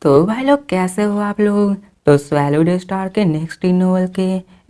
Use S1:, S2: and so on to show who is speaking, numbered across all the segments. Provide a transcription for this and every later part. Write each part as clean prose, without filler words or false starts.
S1: तो भाई लोग कैसे हो आप लोग। तो स्वैलो द स्टार के नेक्स्ट नोवेल के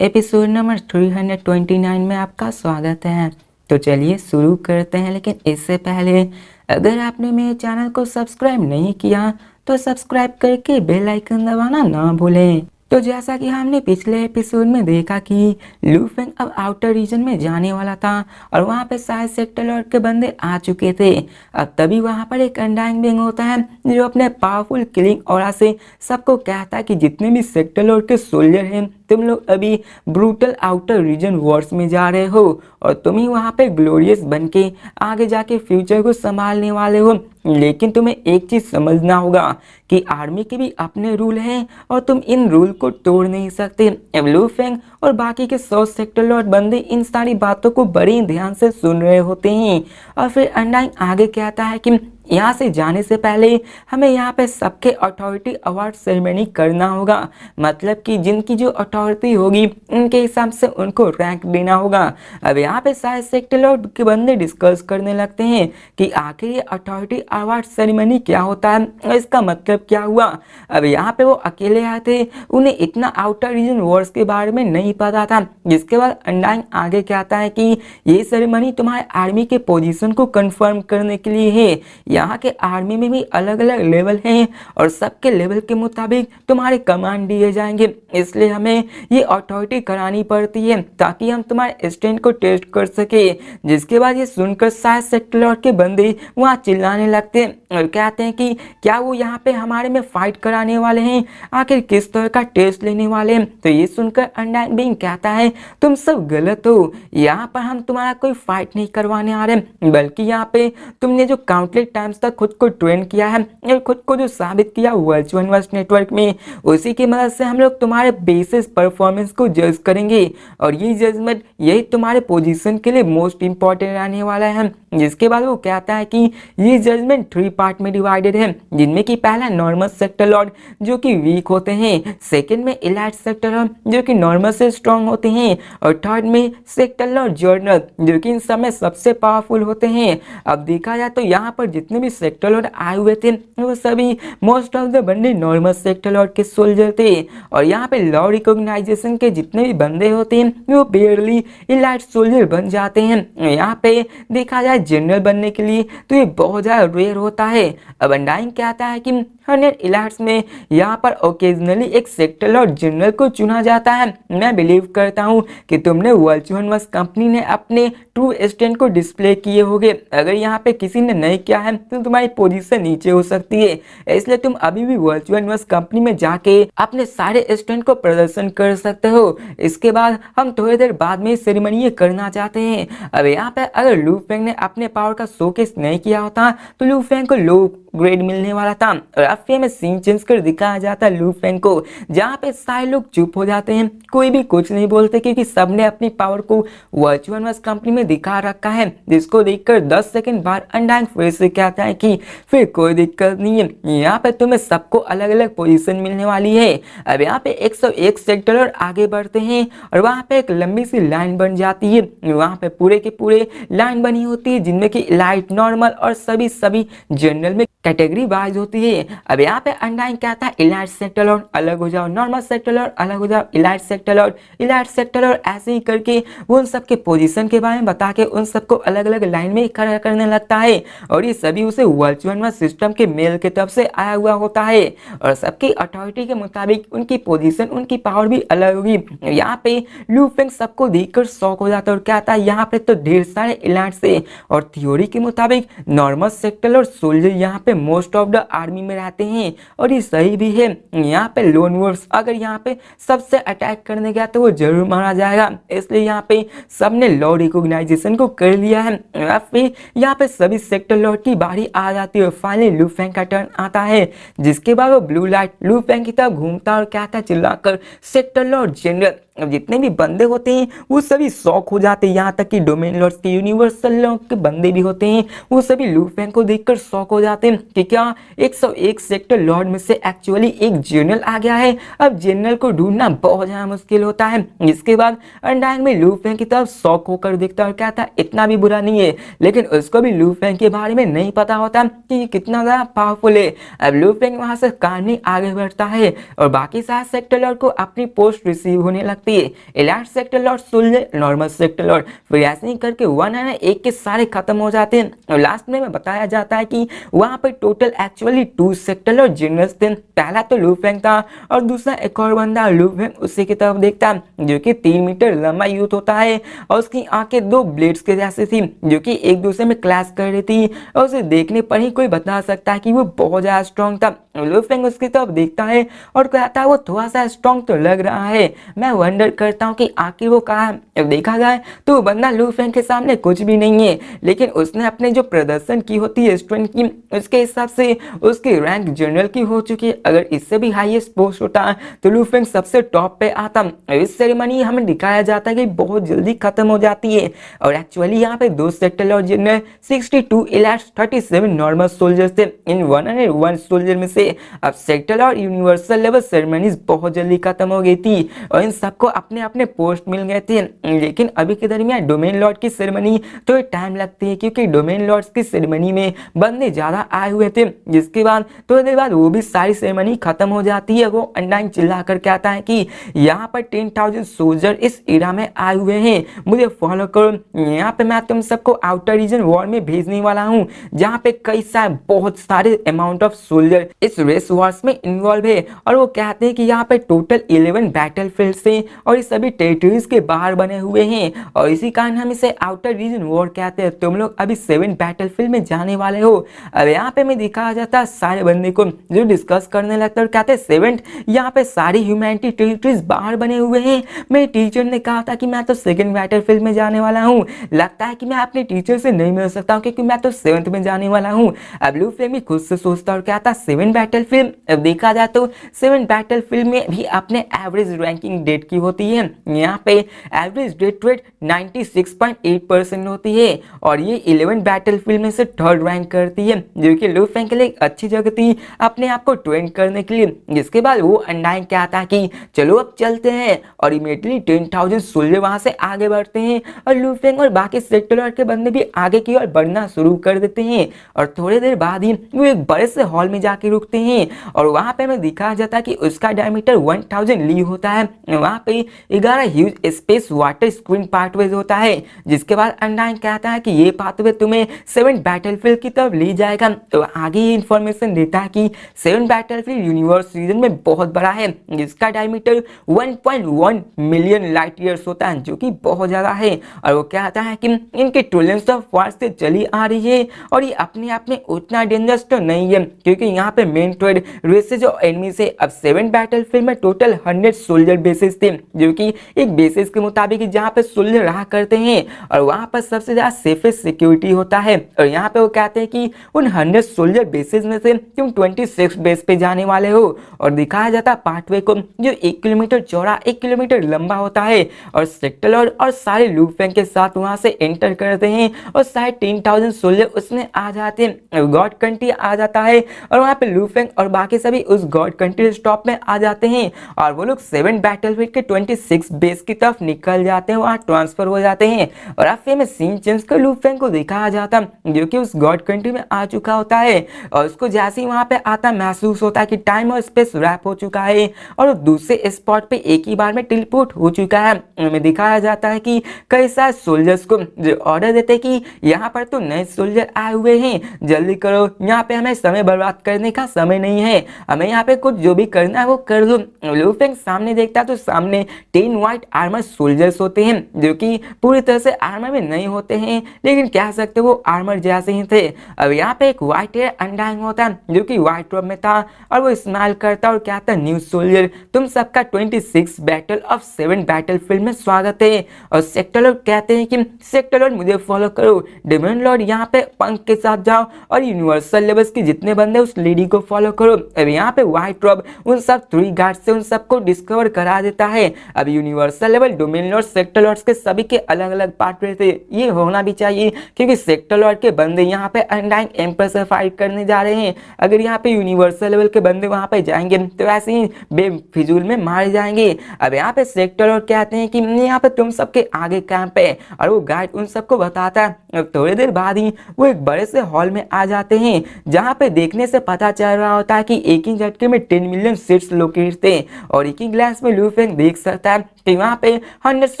S1: एपिसोड नंबर 329 में आपका स्वागत है। तो चलिए शुरू करते हैं, लेकिन इससे पहले अगर आपने मेरे चैनल को सब्सक्राइब नहीं किया तो सब्सक्राइब करके बेल आइकन दबाना ना भूलें। तो जैसा कि हमने पिछले एपिसोड में देखा कि लू फेंग अब आउटर रीजन में जाने वाला था और वहाँ पे सारे सेक्टर लॉर्ड के बंदे आ चुके थे। अब तभी वहाँ पर एक अनडाइंग बिंग होता है जो अपने पावरफुल किलिंग ऑरा से सबको कहता है कि जितने भी सेक्टर लॉर्ड के सोल्जर हैं तुम लोग अभी ब्रूटल आउटर रीजन वॉर्स में जा रहे हो और तुम ही वहाँ पे ग्लोरियस बन के आगे जाके फ्यूचर को संभालने वाले हो। लेकिन तुम्हें एक चीज समझना होगा कि आर्मी के भी अपने रूल हैं और तुम इन रूल को तोड़ नहीं सकते। अब लू फेंग और बाकी के 100 सेक्टर लॉर्ड बंदे इन सारी बातों को बड़े ध्यान से सुन रहे होते हैं और फिर अनडाइन आगे कहता है कि यहाँ से जाने से पहले हमें यहाँ पे सबके अथॉरिटी अवार्ड सेरेमनी करना होगा। मतलब कि जिनकी जो अथॉरिटी होगी उनके हिसाब से उनको रैंक देना होगा। अब यहाँ पे सारे सेक्टर लॉर्ड के बंदे डिस्कस करने लगते हैं कि आखिर ये अथॉरिटी अवार्ड सेरेमनी क्या होता है और इसका मतलब क्या हुआ। अब यहाँ पे वो अकेले आए थे, उन्हें इतना आउटर रीजन वॉर्स के बारे में नहीं पता था। जिसके बाद अनडाइन आगे कहता है कि ये सेरेमनी तुम्हारे आर्मी के पोजीशन को कंफर्म करने के लिए है। यहाँ के आर्मी में भी अलग अलग लेवल हैं और सबके लेवल के मुताबिक तुम्हारे कमांड दिए जाएंगे, इसलिए हमें ये अथॉरिटी करानी पड़ती है ताकि हम तुम्हारे स्ट्रेंथ को टेस्ट कर सके। जिसके बाद ये सुनकर सारे सेक्टर लॉर्ड के बंदे वहाँ चिल्लाने लगते हैं और कहते हैं कि क्या वो यहाँ पे हमारे में फाइट कराने वाले हैं, आखिर किस तरह का टेस्ट लेने वाले हैं। तो ये सुनकर अनडाइन बिंग कहता है तुम सब गलत हो, यहाँ पर हम तुम्हारा कोई फाइट नहीं करवाने आ रहे, बल्कि यहाँ पे तुमने जो काउंटलेस टाइम्स तक खुद को ट्रेन किया है और खुद को जो साबित किया वर्चुअल वर्स नेटवर्क में, उसी की मदद से हम लोग तुम्हारे बेसिस परफॉर्मेंस को जज करेंगे और ये जजमेंट यही तुम्हारे पोजीशन के लिए मोस्ट इंपॉर्टेंट रहने वाला है। जिसके बाद वो कहता है कि ये जजमेंट 3 पार्ट में डिवाइडेड है, जिनमें कि पहला नॉर्मल सेक्टर लॉर्ड जो कि वीक होते हैं, सेकंड में इलाइट सेक्टर लॉर्ड जो कि नॉर्मल से स्ट्रांग होते हैं और थर्ड में सेक्टर लॉर्ड जर्नल जो कि इन सब में सबसे पावरफुल होते हैं। अब देखा जाए तो यहाँ पर जितने भी सेक्टर लॉर्ड आए हुए थे वो सभी मोस्ट ऑफ द बंदे नॉर्मल सेक्टर लॉर्ड के सोल्जर थे और यहाँ पे लॉ रिकॉग्नाइजेशन के जितने भी बंदे होते हैं वो बेयरली इलाइट सोल्जर बन जाते हैं। यहाँ पे देखा जाए जनरल बनने के लिए तो ये बहुत ज़्यादा रेयर होता है। अब अनडाइन कहता है कि 100 इलाइट्स में यहाँ पर ओकेजनली एक सेक्टर लॉर्ड जनरल को चुना जाता है। मैं बिलीव करता हूँ कि तुमने वर्चुअल वर्स कंपनी ने अपने ट्रू स्ट्रेंथ को डिस्प्ले किए होंगे। अगर यहाँ पे किसी ने नहीं किया है तो तुम्हारी पोजीशन नीचे हो सकती है, इसलिए तुम अभी भी वर्चुअल वर्स कंपनी में जाके अपने सारे स्ट्रेंथ को प्रदर्शन कर सकते हो। इसके बाद हम थोड़ी देर बाद में सेरेमनी करना चाहते हैं। अब यहाँ पे अगर लू फेंग ने अपने पावर का शोकेस नहीं किया होता तो लू फेंग को लो ग्रेड मिलने वाला था और अब में सीन चेंज कर दिखाया जाता है लू फेंग को, जहाँ पे सारे लोग चुप हो जाते हैं, कोई भी कुछ नहीं बोलते क्योंकि सबने अपनी पावर को वर्चुअल वर्स कंपनी में दिखा रखा है। जिसको देखकर 10 सेकंड बाद अनडाइन फिर से कहता है कि फिर कोई दिक्कत नहीं है, यहाँ पे तुम्हें सबको अलग अलग पोजीशन मिलने वाली है। अब यहाँ पे 101 सेक्टर और आगे बढ़ते हैं और वहाँ पे एक लंबी सी लाइन बन जाती है। वहाँ पे पूरे के पूरे लाइन बनी होती है जिनमें की लाइट, नॉर्मल और सभी जनरल में कैटेगरी वाइज होती है। अब यहाँ पे अनडाइन कहता है इलाइट सेक्टर लॉर्ड अलग हो जाओ, नॉर्मल सेक्टर लॉर्ड अलग हो जाओ, elite sector Lord, elite sector Lord, ऐसे ही करके वो उन सबके पोजीशन के बारे में बता के उन सबको अलग अलग लाइन में खड़ा करने लगता है और ये सभी उसे वर्चुअल वर्स सिस्टम के मेल की तरफ से आया हुआ होता है और सबकी अथॉरिटी के मुताबिक उनकी पोजीशन, उनकी पावर भी अलग होगी। यहाँ पे लू फेंग सबको देखकर शॉक हो जाता है और कहता है यहाँ पे तो ढेर सारे इलाइट से और थ्योरी के मुताबिक नॉर्मल सेक्टर लॉर्ड सोल्जर यहाँ पे मोस्ट ऑफ द आर्मी में रहते हैं और ये सही भी है। यहाँ पे लोन वोल्फ अगर यहाँ पे सबसे अटैक करने गया तो वो जरूर मारा जाएगा, इसलिए यहाँ पे सबने लॉ रिकॉग्नाइजेशन को कर लिया है। फिर यहाँ पे सभी सेक्टर लॉर्ड की बारी आ जाती है। फाइनली लू फेंग का टर्न आता है, जिसके बाद वो ब्लू लाइट लू फेंग की तरफ घूमता और कहता चिल्लाकर सेक्टर लॉर्ड जनरल अब जितने भी बंदे होते हैं वो सभी शॉक हो जाते हैं, यहाँ तक कि डोमेन लॉर्ड्स के यूनिवर्सल लॉ के बंदे भी होते हैं वो सभी लू फेंग को देखकर शॉक हो जाते हैं कि क्या 101 सेक्टर लॉर्ड में से एक्चुअली एक जनरल आ गया है। अब जनरल को ढूंढना बहुत ज्यादा मुश्किल होता है। इसके बाद अनडांग में लू फेंग की तरफ शॉक होकर देखता है और कहता है इतना भी बुरा नहीं है, लेकिन उसको भी लू फेंग के बारे में नहीं पता होता कि ये कितना ज्यादा पावरफुल है। अब लू फेंग वहां से कहानी आगे बढ़ता है और बाकी सारे सेक्टर लॉर्ड को अपनी पोस्ट रिसीव होने लगती है। Elite sector lord, soldier, normal sector lord, फिर ऐसे ही करके 101 के सारे खत्म हो जाते हैं और लास्ट में बताया जाता है कि वहां पर total actually 2 sector Lord generals थे। पहला तो लू फेंग था और दूसरा एक और बंदा लू फेंग उसी की तरफ देखता जो कि 3 मीटर लंबा यूथ होता है और उसकी आंखें 2 ब्लेड्स के जैसे थी जो कि एक दूसरे में क्लैश कर रही थी और उसे देखने पर ही कोई बता सकता है कि वो बहुत ज्यादा स्ट्रॉन्ग था। लू फेंग उसकी तरफ देखता है और कहता है वो थोड़ा सा स्ट्रॉन्ग तो लग रहा है, मैं वंडर करता हूँ कि आखिर वो कहाँ है। अब देखा जाए तो वो बंदा लू फेंग के सामने कुछ भी नहीं है, लेकिन उसने अपने जो प्रदर्शन की होती है स्ट्रेंथ की उसके हिसाब से उसकी रैंक जनरल की हो चुकी है। अगर इससे भी हाईएस्ट पोस्ट होता तो लू फेंग सबसे टॉप पे आता। इस सेरेमनी हमें दिखाया जाता है कि बहुत जल्दी खत्म हो जाती है और एक्चुअली यहाँ पे 2 sector lord general, 62 elite, 37 normal soldiers थे। इन 101 सोल्जर में से अब सेक्टर और यूनिवर्सल लेवल सेरेमनीज बहुत जल्दी खत्म हो गई थी और इन सबको अपने अपने पोस्ट मिल गए थे। लेकिन अभी के दरमियान डोमेन लॉर्ड की सेरेमनी तो टाइम लगती है क्योंकि डोमेन लॉर्ड्स की सेरेमनी में बंदे ज्यादा आए हुए थे। जिसके बाद थोड़ी देर बाद वो भी सारी सेरेमनी खत्म हो जाती है। वो अनडाइन चिल्ला कर कहता है कि यहाँ पर 10,000 सोल्जर इस इरा में आए हुए हैं, मुझे फॉलो करो। यहाँ पे मैं तुम सबको आउटर रीजन वॉर में भेजने वाला हूँ जहाँ पे कई सारे बहुत सारे अमाउंट ऑफ सोल्जर इस रेस वॉर्स में इन्वॉल्व है। और वो कहते हैं कि यहाँ पे टोटल 11 बैटल फील्ड से और ये सभी टेरिटरीज के बाहर बने हुए हैं और इसी कारण हम इसे आउटर रीजन वॉर कहते हैं। तुम लोग अभी 7 बैटल फील्ड में जाने वाले हो। अब यहाँ पे मैं दिखाया जाता है सारे बंदे को जो डिस्कस करने लगता है और कहते हैं 7 यहाँ पे सारी ह्यूमैनिटी टेरिटरीज बाहर बने हुए हैं। मेरे टीचर ने कहा था कि मैं तो 2nd बैटल फील्ड में जाने वाला हूँ, लगता है कि मैं अपने टीचर से नहीं मिल सकता हूँ क्योंकि मैं तो 7th में जाने वाला हूँ। अब लू फेंग भी खुद से सोचता और कहता 7 बैटल फील्ड। अब देखा जाए तो 7 बैटल फील्ड में भी अपने एवरेज रैंकिंग डेट की होती है। यहाँ पे एवरेज डेट रेट 96.8% होती है और ये 11 बैटल फील्ड में से 3rd रैंक करती है जो कि लू फेंग के लिए एक अच्छी जगह थी अपने आप को ट्रेन करने के लिए। जिसके बाद वो अनडाइन कहता है कि चलो अब चलते हैं और इमीडिएटली 10,000 सोल्जर वहां से आगे बढ़ते हैं और लू फेंग और बाकी सेक्टर के बंदे भी आगे की ओर बढ़ना शुरू कर देते हैं और थोड़ी देर बाद ही वो एक बड़े से हॉल में जाके रुकते हैं और वहां पे हमें दिखाया जाता है कि उसका डायमीटर 1000 ली होता है। वहां पे 11 huge space water screen pathways होता है। जिसके बाद अनडाइन कहता है कि ये पाथवे तुम्हें 7 बैटलफील्ड की तरफ ले जाएगा। तो आगे ये इंफॉर्मेशन देता है कि 7 बैटलफील्ड यूनिवर्स रीजन में बहुत बड़ा है जिसका डायमीटर 1.1 मिलियन लाइट ईयर्स होता है जो कि बहुत ज्यादा है। और वो कहता है कि इनके ट्रिलियंस ऑफ वार्स से चली आ रही है और ये अपने आप में उतना डेंजरस तो नहीं है क्योंकि यहाँ पे मेन ट्रेड रेसेज और एनिमी से। अब 7 बैटलफील्ड में टोटल 100 सोल्जर बेसिस थे जो कि एक बेसिस के मुताबिक जहाँ पे सोल्जर रहा करते हैं और वहाँ पर सबसे ज्यादा सेफेस्ट सिक्योरिटी होता है। और यहाँ पे वो कहते हैं कि उन 100 सोल्जर बेसिस में से तुम 26 बेस पे जाने वाले हो और दिखाया जाता है पाथवे को जो 1 किलोमीटर चौड़ा 1 किलोमीटर लंबा होता है और सेक्टर लॉर्ड और सारे लू फेंग के साथ वहां से एंटर करते हैं और सारे 10,000 सोल्जर उसमें आ जाते हैं। गॉड कंट्री आ जाता है और वहां पे लू फेंग और बाकी सभी उस गॉड कंट्री स्टॉप में आ जाते हैं और वो लोग 7 बैटलफील्ड के 26 बेस की तरफ निकल जाते हैं, वहां ट्रांसफर हो जाते हैं। और अब फिर में सीन चेंज कर लू फेंग को दिखाया जाता जो कि उस गॉड कंट्री में आ चुका होता है और उसको जैसे ही वहां पे आता महसूस होता है कि टाइम और स्पेस रैप हो चुका है और दूसरे स्पॉट पे एक ही बार में टेलीपोर्ट हो चुका है। हमें दिखाया जाता है कि कई सारे सोल्जर्स को जो ऑर्डर देते हैं कि यहाँ पर तो नए सोल्जर आए हुए हैं, जल्दी करो, यहाँ पे हमें समय बर्बाद करने का समय नहीं है, हमें यहाँ पे कुछ जो भी करना है वो कर लो। लू फेंग सामने देखता है तो सामने 10 व्हाइट आर्मर सोल्जर्स होते हैं जो कि पूरी तरह से आर्मर में नहीं होते हैं लेकिन कह सकते वो आर्मर जैसे ही थे। अब यहाँ पे एक व्हाइट हेयर अनडाइन होता है जो कि व्हाइट रॉब में था और वो स्माइल करता और कहता न्यू सोल्जर तुम सबका 26 बैटल ऑफ 7 बैटलफील्ड में स्वागत है। और सेक्टर लॉर्ड कहते हैं कि सेक्टर लॉर्ड मुझे फॉलो करो, डेमन लॉर्ड यहाँ पे पंख के साथ जाओ और यूनिवर्सल लेवल्स के जितने बंदे उस लेडी को फॉलो करो। अब यहाँ पे व्हाइट रॉब उन सब 3 गार्ड से उन सबको डिस्कवर करा देता है है। अब universal level domain lord sector lords के सभी के अलग अलग पार्ट रहते हैं, ये होना भी चाहिए क्योंकि सेक्टर लॉर्ड के बंदे यहाँ पे अनडाइंग एम्पर से फाइट करने जा रहे हैं। अगर यहाँ पे यूनिवर्सल लेवल के बंदे वहां पे जाएंगे तो ऐसे ही बेफिजूल में मारे जाएंगे। अब यहाँ पे सेक्टर लॉर्ड कहते हैं कि यहाँ पे तुम सबके आगे कैंप है और वो गाइड उन सबको बताता है। अब थोड़ी देर बाद ही वो एक बड़े से हॉल में आ जाते हैं जहाँ पे देखने से पता चल रहा होता है कि एक ही झटके में 10 मिलियन सीट्स लोकेट थे और एक ही ग्लास में लू फेंग देख सकता है कि वहाँ पे hundreds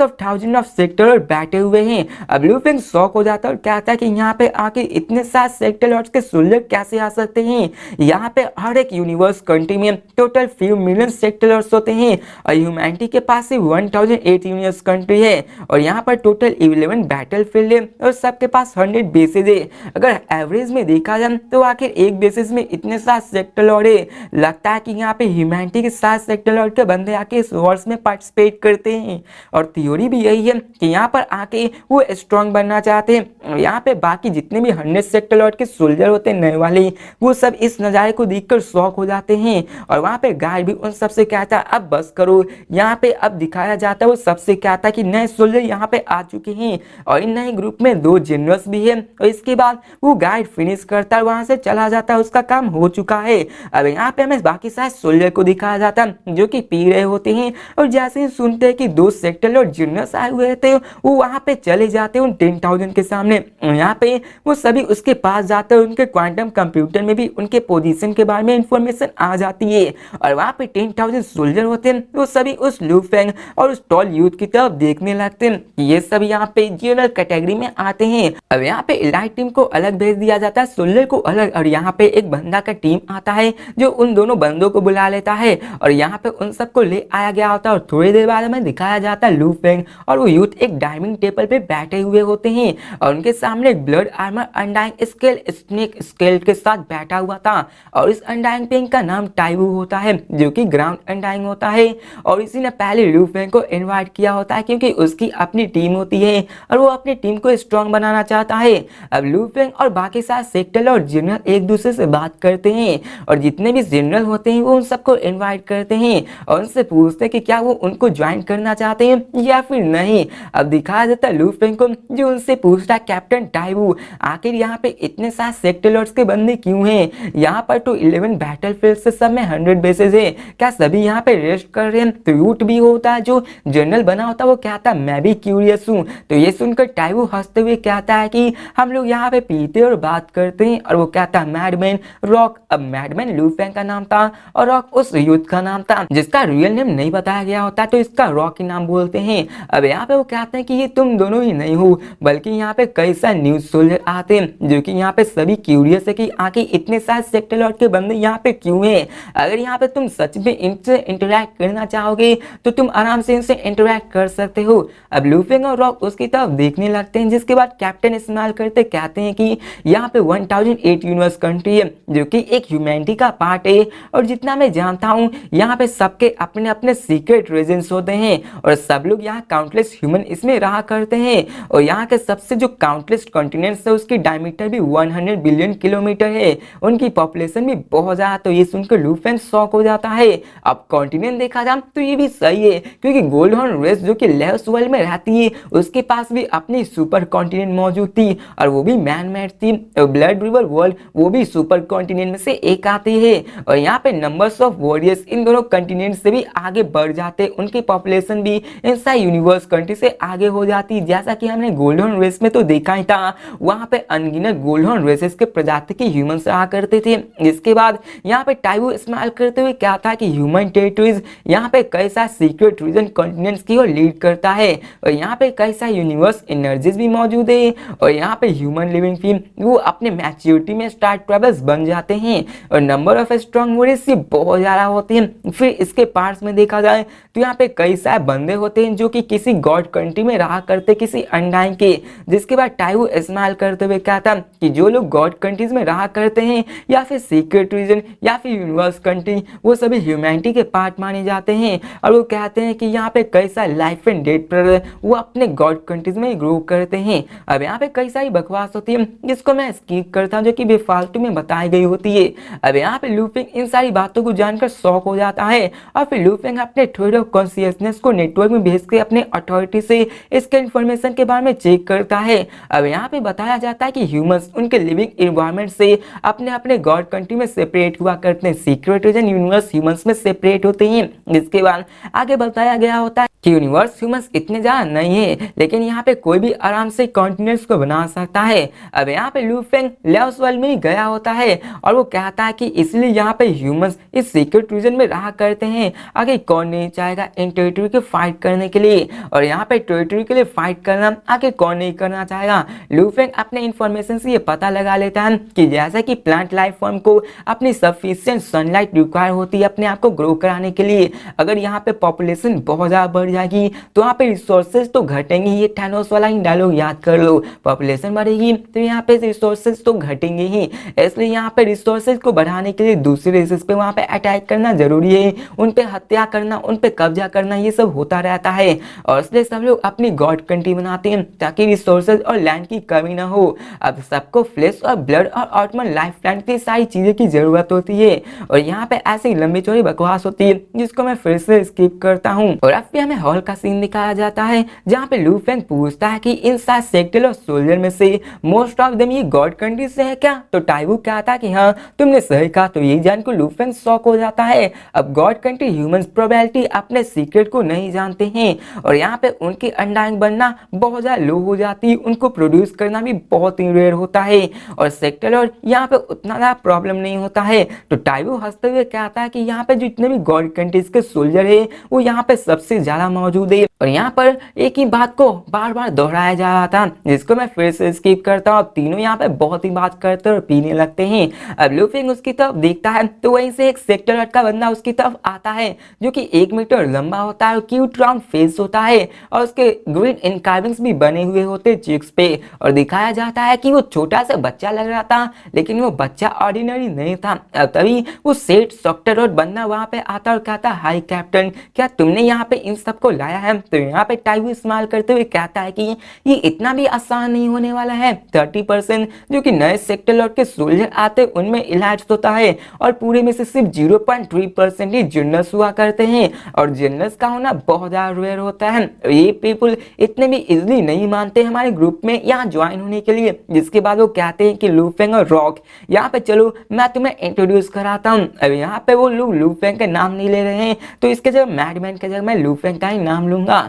S1: of thousand of sector Lord बैठे हुए हैं। अब लू फेंग शॉक हो जाता है और कहता है कि यहाँ पे आके इतने सारे सेक्टर लॉर्ड्स के सोल्जर कैसे आ सकते हैं। यहाँ पे हर एक यूनिवर्स कंट्री में total few million sector lords होते हैं और ह्यूमैनिटी के पास सिर्फ 1008 यूनिवर्स कंट्री है और यहाँ पर टोटल 11 बैटल फील्ड है और सबके पास 100 बेसेज है। अगर एवरेज में देखा जाए तो आखिर एक बेसिस में इतने सारे सेक्टर लॉर्ड है, लगता है कि यहाँ पे ह्यूमैनिटी के साथ सेक्टर लॉर्ड के बंदे आके इस वॉर्स में पार्टिसिपेट करते हैं और थ्योरी भी यही है कि यहाँ पर आके वो स्ट्रॉन्ग बनना चाहते हैं। यहाँ पे बाकी जितने भी 100 सेक्टर लॉर्ड के सोल्जर होते हैं नए वाले, वो सब इस नज़ारे को देखकर शॉक हो जाते हैं और वहाँ पे गाइड भी उन सबसे कहता है अब बस करो। यहाँ पे अब दिखाया जाता है वो सबसे कहता है कि नए सोल्जर यहाँ पे आ चुके हैं और इन नए ग्रुप में 2 जनरल्स भी है और इसके बाद वो गाइड फिनिश करता है, वहां से चला जाता है, उसका काम हो चुका है। अब यहाँ पे हमें बाकी सारे सोल्जर को दिखाया जाता है जो कि पी रहे होते हैं और जैसे ही सुनते हैं कि 2 सेक्टर लॉर्ड जनरल्स आए हुए थे वो वहां पे चले जाते हैं उन 10,000 के सामने। यहाँ पे वो सभी उसके पास जाते हैं, उनके क्वांटम कंप्यूटर में भी उनके पोजीशन के बारे में इंफॉर्मेशन आ जाती है और वहाँ पे 10,000 सोल्जर होते हैं, वो सभी उस लू फेंग और उस टॉल यूथ की तरफ देखने लगते हैं। ये सब यहाँ पे जनरल कैटेगरी में आते हैं। अब यहाँ पे एलाइट टीम को अलग भेज दिया जाता है, सोल्जर को अलग, और यहाँ पे एक बंदा का टीम आता है जो उन दोनों बंदों को बुला लेता है और यहाँ पे उन सबको ले आया गया होता है और थोड़ी देर बाद में दिखाया जाता है लू फेंग और वो यूथ एक डाइनिंग टेबल पे बैठे हुए होते हैं और उनके सामने एक blood armour undying scale snake scale के साथ बैठा हुआ था और इस अनडाइंग पेंग का नाम टाइवू होता है जो कि ग्राउंड अनडाइंग होता है और इसी ने पहले लू फेंग को इन्वाइट किया होता है क्योंकि उसकी अपनी टीम होती है और वो अपनी टीम को स्ट्रॉन्ग बनाना चाहता है। अब लू फेंग और बाकी सारे सेक्टर और जनरल एक दूसरे से बात करते हैं और जितने भी जनरल होते हैं वो उन सबको इनवाइट करते हैं और उनसे पूछते हैं कि क्या वो उनको ज्वाइन करना चाहते हैं या फिर नहीं। अब दिखाया जाता है लू फेंग को जो उनसे पूछता है कैप्टन टाइवू आखिर यहाँ पे इतने सारे सेक्टर लॉर्ड्स के बंदे क्यों हैं, यहाँ पर तो 11 बैटलफील्ड से सब में 100 बेसेस है, क्या सभी यहाँ पे रेस्ट कर रहे हैं। तो यूट भी होता है जो जनरल बना होता है वो कहता है मैं भी क्यूरियस हूँ। तो ये सुनकर टाइवू हंसते हुए कहता है कि हम लोग यहाँ पे पीते और बात करते हैं और वो कहता है मैडमैन रॉक। अब मैडमैन लू फेंग का नाम था और रॉक उस यूथ का नाम था जिसका रियल नेम नहीं बताया गया होता तो इसका रॉक ही नाम बोलते हैं। अब यहाँ पे वो कहते हैं कि ये तुम दोनों ही नहीं हो बल्कि यहाँ पे कई सारे न्यूज सोल्जर आते हैं जो कि यहाँ पे सभी क्यूरियस है कि आखिर इतने सारे सेक्टर लॉर्ड के बंदे यहाँ पे क्यों हैं। अगर यहाँ पे तुम सच में इनसे इंटरेक्ट करना चाहोगे तो तुम आराम से इनसे इंटरेक्ट कर सकते हो। अब लू फेंग और रॉक उसकी तरफ देखने लगते हैं जिसके बाद कैप्टन इस्तेमाल करते कहते हैं कि यहाँ पे 1008 यूनिवर्स कंट्री है जो कि एक ह्यूमैनिटी का पार्ट है और जितना मैं जानता हूँ यहाँ पे सबके अपने अपने सीक्रेट रीजन्स होते हैं और सब लोग यहाँ काउंटलेस ह्यूमन इसमें रहा करते हैं और यहाँ के सबसे जो काउंटलेस कॉन्टिनेंट्स है उसकी डायमीटर भी 100 बिलियन किलोमीटर है, उनकी पॉपुलेशन भी बहुत ज्यादा। तो ये सुनकर लू फेंग शॉक हो जाता है। अब कॉन्टिनेंट देखा जाए तो ये भी सही है क्योंकि गोल्ड हॉर्न रेस जो कि लेवस वर्ल्ड में रहती है उसके पास भी अपनी सुपर कॉन्टिनेंट मौजूद थी और वो भी मैन मेड थी। ब्लड रिवर वर्ल्ड वो भी सुपर कॉन्टिनेंट में से एक आती है और यहाँ पे नंबर्स ऑफ वॉरियर्स इन दोनों कॉन्टिनेंट से भी आगे बढ़ जाते, उनकी पॉपुलेशन भी इन सारी यूनिवर्स कंट्री से आगे हो जाती। जैसा कि हमने गोल्ड हॉर्न रेस में तो देखा ही था वहाँ पे अनगिनत गोल्ड हॉर्न रेसेस के प्रजाति के ह्यूमंस रहा करते थे। इसके बाद यहाँ पे टाइवू इस्तेमाल करते हुए क्या था कि ह्यूमन टेरिटरीज यहाँ पे कई सारे सीक्रेट रीजन कॉन्टिनेंट्स की ओर लीड करता है और यहाँ पे कई सारे यूनिवर्स एनर्जीज भी मौजूद है और यहाँ पे ह्यूमन लिविंग फीम वो अपने मैच्योरिटी में स्टार ट्रेवल्स बन जाते हैं और नंबर ऑफ स्ट्रॉन्ग वॉरियर्स बहुत ज्यादा होते हैं। फिर इसके पार्ट्स में देखा जाए तो यहाँ पे कई सारे बंदे होते हैं जो कि किसी गॉड कंट्री में रहा करते किसी अनडाइन के, जिसके बाद टाइवू इस्तेमाल करते हुए क्या था कि जो लोग गॉड कंट्रीज में रहा करते हैं या फिर सीक्रेट रीजन या फिर यूनिवर्स कंट्री वो सभी ह्यूमैनिटी के पार्ट माने जाते हैं और वो कहते हैं कि यहाँ पे कई सारे लाइफ एंड डेथ पर वो अपने गॉड कंट्रीज में ग्रो करते हैं। अब यहाँ पे कई सारी बकवास होती है जिसको मैं स्किप करता हूँ जो कि बेफालतू में बताई गई होती है। अब यहाँ पे लू फेंग इन सारी बातों को जानकर शॉक हो जाता है और फिर लू फेंग अपने थ्योरी ऑफ कॉन्शियसनेस को नेटवर्क में भेज के अपने अथॉरिटी से इसके इन्फॉर्मेशन के बारे में चेक करता है। अब यहाँ पे बताया जाता है कि ह्यूमंस उनके लिविंग इन्वायरमेंट से अपने अपने गॉड कंट्री में सेपरेट हुआ करते हैं। सीक्रेट रीजन यूनिवर्स ह्यूमंस में सेपरेट होते हैं। इसके बाद आगे बताया गया होता है कि यूनिवर्स ह्यूमंस इतने ज्यादा नहीं है, लेकिन यहाँ पे कोई भी आराम से कॉन्टिनेंट्स को बना सकता है। अब यहाँ पे लू फेंग लेवस वर्ल्ड में ही गया होता है और वो कहता है कि इसलिए यहाँ पे ह्यूमंस इस सीक्रेट रीजन में रहा करते हैं। आगे कौन नहीं चाहेगा इन टेरिटरी के फाइट करने के लिए, और यहाँ पे टेरिटरी के लिए फाइट करना आगे कौन नहीं करना चाहेगा। लू फेंग अपने इंफॉर्मेशन से ये पता लगा लेता है कि जैसा कि प्लांट लाइफ फॉर्म को अपनी सफिशिएंट सनलाइट रिक्वायर होती है अपने आप को ग्रो कराने के लिए, अगर यहाँ पे पॉपुलेशन बहुत ज्यादा बढ़ जाएगी तो यहाँ पे रिसोर्सेज तो घटेंगे। ये थैनोस वाला ही डायलॉग याद कर लो, पॉपुलेशन बढ़ेगी तो यहाँ पे रिसोर्सेज तो घटेंगे ही, इसलिए यहाँ पे रिसोर्सेज को बढ़ाने के लिए दूसरे रेसेस पे वहाँ पे अटैक करना जरूरी है, उन पे हत्या करना, उन पे कब्जा करना, ये सब होता रहता है। और इसलिए सब लोग अपनी गॉड कंट्री बनाते हैं ताकि रिसोर्सेज और लैंड की कमी ना हो। अब सबको फ्लैश और ब्लड और ऑटमन लाइफ प्लांट की सारी चीजें की जरूरत होती है, और यहाँ पे ऐसी लंबी चौड़ी बकवास होती है जिसको मैं फिर से स्किप करता हूँ। और अब भी हमें हॉल का सीन दिखाया जाता है जहाँ पे लू फेंग पूछता है कि इन 7 सेक्टर और सोल्जर में से मोस्ट ऑफ देम ये गॉड कंट्री से है क्या, तो टाइवू कहता है कि हाँ तुमने सही कहा। तो ये जान को लू फेंग शॉक हो जाता है। अब गॉड कंट्री ह्यूमंस प्रोबेबिलिटी अपने सीक्रेट को नहीं जानते हैं, और यहाँ पे उनकी अंडाइंग बनना बहुत ज्यादा लो हो जाती है, उनको प्रोड्यूस करना भी बहुत ही रेयर होता है, और सेक्टर और यहाँ पे उतना ज्यादा प्रॉब्लम नहीं होता है। तो टाइवू हंसते हुए कहता है कि यहाँ पे जितने भी गॉड कंट्रीज के सोल्जर है वो यहाँ पे सबसे ज्यादा मौजूद है, और यहाँ पर एक ही बात को बार बार दोहराया जा रहा था जिसको मैं फिर से स्किप करता हूँ। तीनों यहाँ पे बहुत ही बात करते और पीने लगते हैं। अब लू फेंग उसकी तरफ देखता है तो वहीं से एक सेक्टर का बंदा उसकी तरफ आता है जो कि 1 मीटर लंबा होता है, क्यूट राउंड फेस होता है, और उसके ग्रीन इनकार्विंग्स भी बने हुए होते चिक्स पे, और दिखाया जाता है कि वो छोटा सा बच्चा लग रहा था, लेकिन वो बच्चा ऑर्डिनरी नहीं था। अब तभी वो सेठ सॉक्टर और बंदा वहां पे आता और कहता, हाय कैप्टन, क्या तुमने यहाँ पे इन सबको लाया है? तो यहाँ पे टाइवू इस्तेमाल करते हुए कहता है कि ये इतना भी आसान नहीं होने वाला है। 30% जो कि नए सेक्टर लॉट के सोल्जर आते हैं उनमें इलाज होता है, और पूरे में से सिर्फ 0.3% ही जनरल्स हुआ करते हैं, और जनरल्स का होना बहुत ज्यादा रेयर होता है। ये पीपल इतने भी इजिली नहीं मानते हमारे ग्रुप में यहाँ ज्वाइन होने के लिए। जिसके बाद वो कहते हैं कि लू फेंग और रॉक, यहाँ पे चलो मैं तुम्हें इंट्रोड्यूस कराता हूँ। अब यहाँ पे वो लोग लू फेंग का नाम नहीं ले रहे हैं, तो इसके जगह मैडमैन के जगह मैं लू फेंग का ही नाम लूंगा।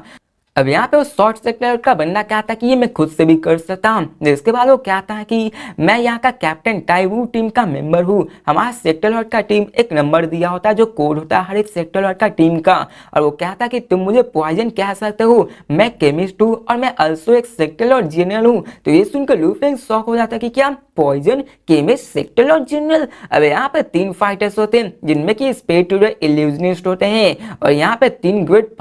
S1: अब यहाँ पे वो शॉर्ट सेक्टर का बंदा कहता है कि ये मैं खुद से भी कर सकता हूँ। जिसके बाद वो कहता है कि मैं यहाँ का कैप्टन टाइवू टीम का मेंबर हूँ। हमारा सेक्टर लॉट का टीम एक नंबर दिया होता है जो कोड होता है हर एक सेक्टर लॉट का टीम का, और वो कहता है कि तुम मुझे पॉइजन कह सकते हो, मैं केमिस्ट हूँ और मैं अल्सो एक सेक्टर लॉट जनरल हूँ। तो ये सुनकर लू फेंग शॉक हो जाता है कि क्या poison, chemist, sector lord general. अब यहाँ पे 3 फाइटर्स होते हैं जिनमें की स्पेक्ट्रल इल्यूजनिस्ट होते हैं, और यहाँ पे 3 ग्रेट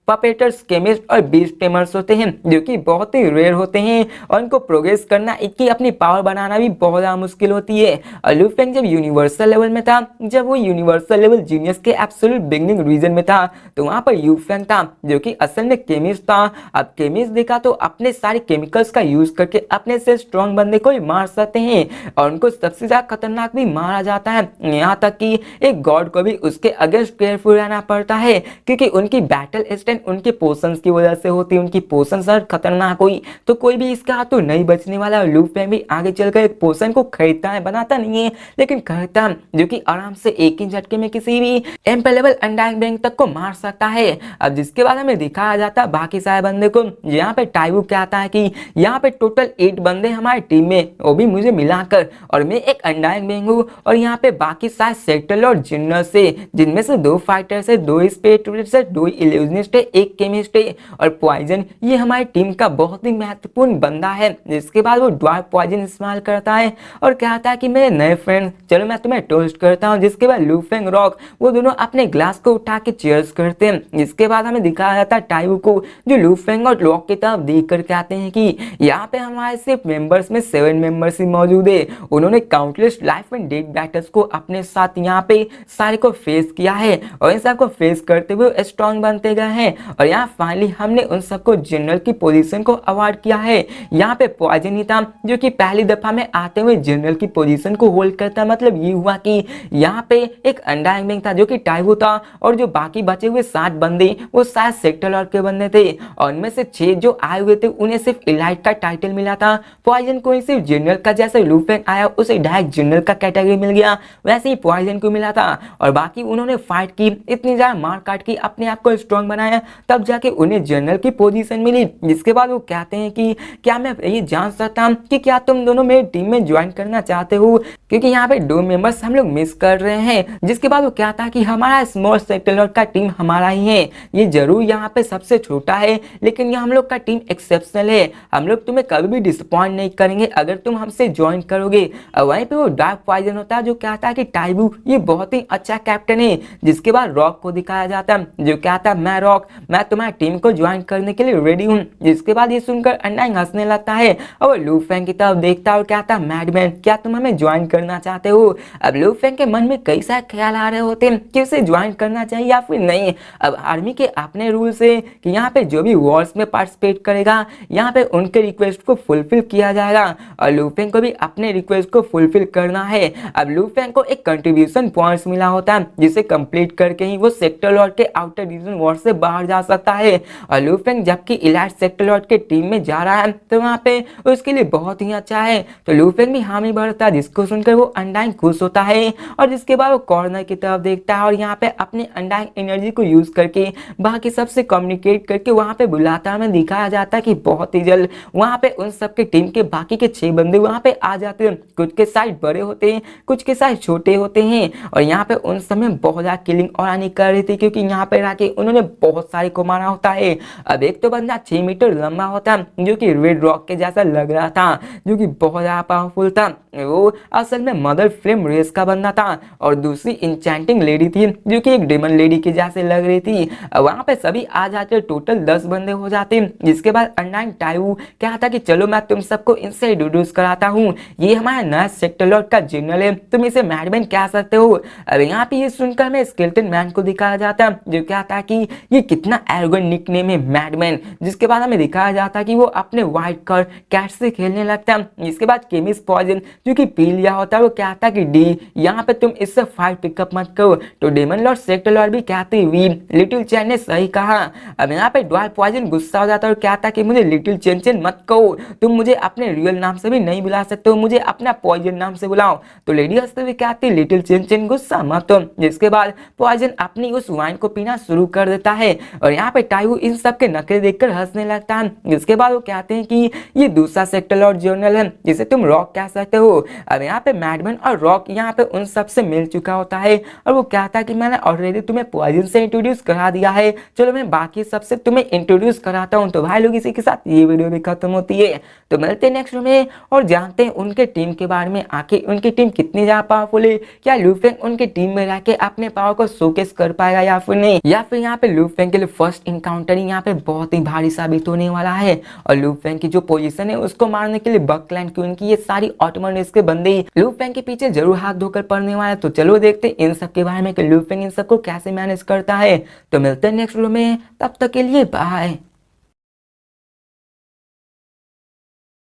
S1: पपेटर्स, केमिस्ट और बीस्ट टेमर्स होते हैं जो कि बहुत ही रेयर होते हैं, और इनको प्रोग्रेस करना, इनकी अपनी पावर बनाना भी बहुत ज़्यादा मुश्किल होती है। और लू फेंग जब यूनिवर्सल लेवल में था, जब वो यूनिवर्सल लेवल जीनियस के एब्सोल्यूट बिगनिंग रीजन में था, तो वहाँ पर यू फेंग था जो कि असल में केमिस्ट था। अब केमिस्ट देखा तो अपने सारे केमिकल्स का यूज करके अपने से स्ट्रॉन्ग बंदे को ही मार सकते हैं, और उनको सबसे ज्यादा खतरनाक भी मारा जाता है। यहाँ तक कि एक गॉड को भी उसके अगेंस्ट केयरफुल रहना पड़ता है, क्योंकि उनकी बैटल स्टैंड उनके पोशंस की वजह से होती है। उनकी पोशंस अगर खतरनाक हुई तो कोई भी इसका हाथ तो नहीं बचने वाला। लू फेंग भी आगे चलकर एक पोशन को खरीदता है, बनाता नहीं है लेकिन खरीदता है, जो कि आराम से एक ही झटके में किसी भी एम्प लेवल अंडाइंग बैंक तक को मार सकता है। अब जिसके बाद हमें दिखाया जाता है बाकी सारे बंदे को। यहाँ पे टाइवू कहता है कि यहाँ पे टोटल 8 बंदे हमारी टीम में, वो भी मुझे मिलाकर, और मैं एक अंडाइंग बैंक हूँ, और यहाँ पे बाकी सारे सेक्टर और जनरल से, जिनमें से 2 फाइटर्स है, 2 स्पेक्ट्रलिस्ट है, 2 इल्यूजनिस्ट है, एक केमिस्ट है, और पॉइजन ये हमारी टीम का बहुत ही महत्वपूर्ण बंदा है। जिसके बाद वो ड्वार्फ पॉइजन इस्तेमाल करता है और कहता है कि मेरे नए फ्रेंड, चलो मैं तुम्हें टोस्ट करता हूँ। जिसके बाद लू फेंग, रॉक, वो दोनों अपने ग्लास को उठा के चीयर्स करते हैं। जिसके बाद हमें दिखाया जाता है टाइवू को, जो लू फेंग और रॉक की तरफ देख कर कहते हैं कि यहाँ पे हमारे सिर्फ मेंबर्स में 7 मेंबर्स ही मौजूद है। उन्होंने countless life and death battles को अपने साथ यहाँ पे सारे को फेस किया है, और इन सब को फेस करते हुए स्ट्रॉन्ग बनते गए हैं, और यहाँ फाइनली हमने उन सबको जनरल की पोजीशन को अवार्ड किया है। यहाँ पे पॉइजन ही था जो कि पहली दफा में आते हुए जनरल की पोजीशन को होल्ड करता है। मतलब ये हुआ कि यहाँ पे एक अंडरहैंगमिंग था जो कि टाइवो था और जो बाकी बचे हुए 7 बंदे वो शायद सेक्टर लॉर्ड के बंदे थे और उनमें से 6 जो आए हुए थे उन्हें सिर्फ इलाइट का टाइटल मिला था। पॉइजन को सिर्फ जनरल का, जैसे लू फेंग आया उसे डायरेक्ट जनरल का कैटेगरी मिल गया, वैसे ही पॉइजन को मिला था। और बाकी उन्होंने फाइट की, इतनी ज्यादा मार काट की, अपने आप को स्ट्रॉन्ग बनाया, तब जाके उन्हें जनरल की पोजीशन मिली। जिसके बाद वो कहते हैं कि क्या मैं ये जान सकता हूं कि क्या तुम दोनों मेरी टीम में ज्वाइन करना चाहते हो, क्योंकि यहाँ पे 2 मेंबर्स हम लोग मिस कर रहे हैं। जिसके बाद वो कहता है कि हमारा स्मॉल सेक्टर लॉर्ड का टीम हमारा ही है, ये जरूर यहाँ पे सबसे छोटा है लेकिन ये हम लोग का टीम एक्सेप्शनल है, हम लोग तुम्हें कभी भी डिसअपॉइंट नहीं करेंगे अगर तुम हमसे ज्वाइन करोगे। वहीं पे वो डार्क पॉइजन होता है जो कहता है कि टाइबू ये बहुत ही अच्छा कैप्टन है। जिसके बाद रॉक को दिखाया जाता है जो कहता है मैं रॉक, मैं तुम्हारी टीम को ज्वाइन करने के लिए रेडी हूँ। जिसके बाद ये सुनकर अंडाइंग हंसने लगता है और वो लू फेंग की तरफ देखता है और कहता है मैडमैन क्या तुम हमें ज्वाइन करना चाहते हो। अब लू फेंग के मन में कई सारे ख्याल आ रहे होते हैं कि उसे ज्वाइन करना चाहिए या फिर नहीं। अब आर्मी के अपने रूल्स है कि यहाँ पे जो भी वॉर्स में पार्टिसिपेट करेगा यहाँ पे उनके रिक्वेस्ट को फुलफिल किया जाएगा और लू फेंग को भी अपने रिक्वेस्ट को फुलफिल करना है। अब लू फेंग को एक कंट्रीब्यूशन पॉइंट्स मिला होता है जिसे कंप्लीट करके ही वो सेक्टर लॉर्ड के आउटर डिवीजन वॉर से बाहर जा सकता है। और लू फेंग जबकि इलाइट सेक्टर लॉर्ड के टीम में जा रहा है तो वहाँ पे उसके लिए बहुत ही अच्छा है। तो लू फेंग भी हामी भरता है जिसको सुनकर वो अंडाइंग खुश होता है और जिसके बाद वो कॉर्नर की तरफ देखता है और यहाँ पे अपने अंडाइंग एनर्जी को यूज करके बाकी सबसे कम्युनिकेट करके वहाँ पे बुलाता है। दिखाया जाता है कि बहुत ही जल्द वहाँ पे उन सबके टीम के बाकी के 6 बंदे वहाँ पे आ जाते हैं। कुछ के साइज बड़े होते हैं, कुछ के साइज छोटे होते हैं और यहाँ पे उन समय बहुत ज्यादा किलिंग और आनी कर रही थी क्योंकि यहाँ पे आके उन्होंने बहुत सारे को मारा होता है। अब एक तो बंदा 6 मीटर लंबा होता है जो कि रेड रॉक के जैसा लग रहा था, जो कि बहुत ज्यादा पावरफुल था, वो असल में मदर फ्लेम रेस का बंदा था। और दूसरी इंचेंटिंग लेडी थी जो कि एक डेमन लेडी के जैसे लग रही थी। वहाँ पे सभी आ जाते, टोटल 10 बंदे हो जाते। जिसके बाद अंडाइन टाइवू कहता कि चलो मैं तुम सबको इनसे इंट्रोड्यूस कराता हूँ, ये हमारा नया सेक्टर लॉर्ड का जनरल है, तुम इसे मैडमैन कह सकते हो। अब यहाँ पे ये सुनकर हमें स्केलेटन मैन को दिखाया जाता है जो कहता है कि ये कितना एरोगेंट निकनेम है मैडमैन। जिसके बाद हमें दिखाया जाता है कि वो अपने व्हाइट कर कैट से खेलने लगता है। इसके बाद केमिस पॉइजन जो कि पी लिया होता है वो कहता है कि डी यहाँ पे तुम इससे फाइट पिकअप मत करो। तो डेमन लॉर्ड सेक्टर लॉर्ड भी कहते हैं वी लिटिल चैन ने सही कहा। अब यहाँ पे ड्वार्फ पॉइजन गुस्सा हो जाता है और कहता है कि मुझे लिटिल चैन चैन मत कहो, तुम मुझे अपने रियल नाम से भी नहीं बुला सकते हो, मुझे अपना पॉइजन नाम से बुलाओ। तो लेडी हंसते हुए कहती लिटिल चैन चैन गुस्सा मत हो। जिसके बाद पॉइजन अपनी उस वाइन को पीना शुरू कर देता है और यहाँ पे टाइवू इन सब के नखरे देखकर हंसने लगता है। जिसके बाद वो कहते हैं कि ये दूसरा सेक्टर लॉर्ड जनरल है जिसे तुम रॉक कह सकते हो। अब यहाँ पे मैडमैन और रॉक यहाँ पे उन सब से मिल चुका होता है और वो कहता है कि मैंने ऑलरेडी तुम्हें पॉइजन से इंट्रोड्यूस करा दिया है, चलो मैं बाकी सबसे तुम्हें इंट्रोड्यूस कराता हूँ। तो भाई लोग इसी के साथ ये वीडियो भी खत्म होती है। तो मिलते हैं नेक्स्ट में और जानते हैं उनके टीम के बारे में, आखिर उनकी टीम कितनी ज्यादा पावरफुल है, क्या लू फेंग उनकी टीम में रह के अपने पावर को शोकेस कर पाएगा या फिर नहीं, या फिर यहाँ पे लू फेंग के लिए फर्स्ट इनकाउंटर यहाँ पे बहुत ही भारी साबित होने वाला है। और लू फेंग की जो पोजीशन है उसको मारने के लिए बकलैंड की उनकी ये सारी ऑटोमन रेस के बंदे लू फेंग के पीछे जरूर हाथ धोकर पड़ने वाला है। तो चलो देखते हैं इन सब के बारे में कि लू फेंग इन सबको कैसे मैनेज करता है। तो मिलते हैं नेक्स्ट वीडियो में, तब तक के लिए बाय।